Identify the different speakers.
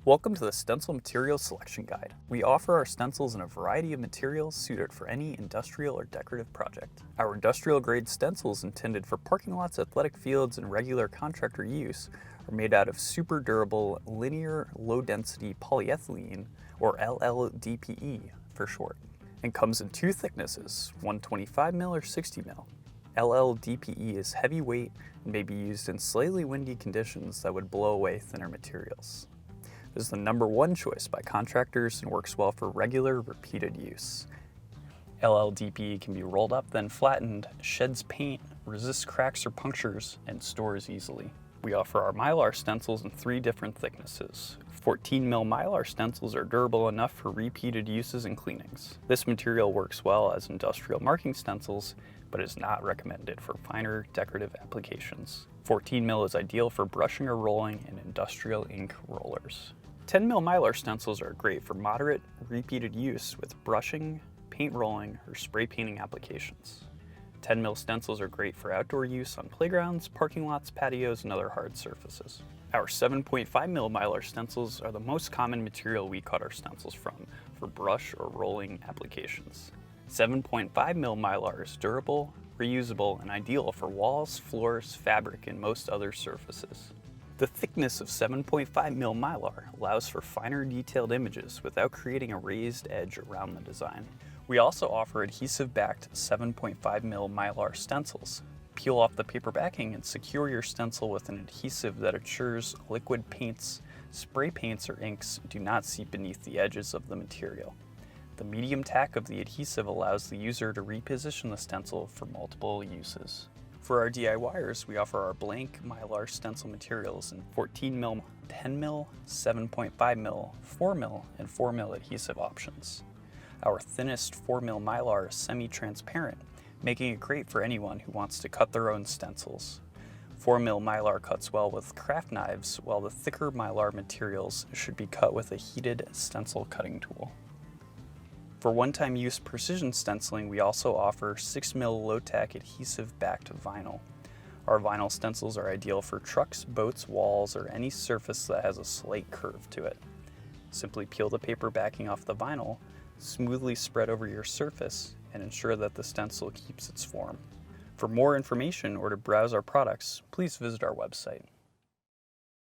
Speaker 1: Welcome to the Stencil Material Selection Guide. We offer our stencils in a variety of materials suited for any industrial or decorative project. Our industrial-grade stencils intended for parking lots, athletic fields, and regular contractor use are made out of super durable Linear Low-Density Polyethylene, or LLDPE for short, and comes in two thicknesses, 125 mil or 60 mil. LLDPE is heavyweight and may be used in slightly windy conditions that would blow away thinner materials. It is the #1 choice by contractors and works well for regular, repeated use. LLDPE can be rolled up, then flattened, sheds paint, resists cracks or punctures, and stores easily. We offer our mylar stencils in 3 different thicknesses. 14 mil mylar stencils are durable enough for repeated uses and cleanings. This material works well as industrial marking stencils, but is not recommended for finer decorative applications. 14 mil is ideal for brushing or rolling in industrial ink rollers. 10 mil mylar stencils are great for moderate, repeated use with brushing, paint rolling, or spray painting applications. 10 mil stencils are great for outdoor use on playgrounds, parking lots, patios, and other hard surfaces. Our 7.5 mil mylar stencils are the most common material we cut our stencils from for brush or rolling applications. 7.5 mil mylar is durable, reusable, and ideal for walls, floors, fabric, and most other surfaces. The thickness of 7.5 mil mylar allows for finer detailed images without creating a raised edge around the design. We also offer adhesive-backed 7.5 mil mylar stencils. Peel off the paper backing and secure your stencil with an adhesive that ensures liquid paints, spray paints, or inks do not seep beneath the edges of the material. The medium tack of the adhesive allows the user to reposition the stencil for multiple uses. For our DIYers, we offer our blank mylar stencil materials in 14 mil, 10 mil, 7.5 mil, 4 mil, and 4 mil adhesive options. Our thinnest 4 mil mylar is semi-transparent, making it great for anyone who wants to cut their own stencils. 4 mil mylar cuts well with craft knives, while the thicker mylar materials should be cut with a heated stencil cutting tool. For one-time use precision stenciling, we also offer 6 mil low-tack adhesive-backed vinyl. Our vinyl stencils are ideal for trucks, boats, walls, or any surface that has a slight curve to it. Simply peel the paper backing off the vinyl, smoothly spread over your surface, and ensure that the stencil keeps its form. For more information or to browse our products, please visit our website.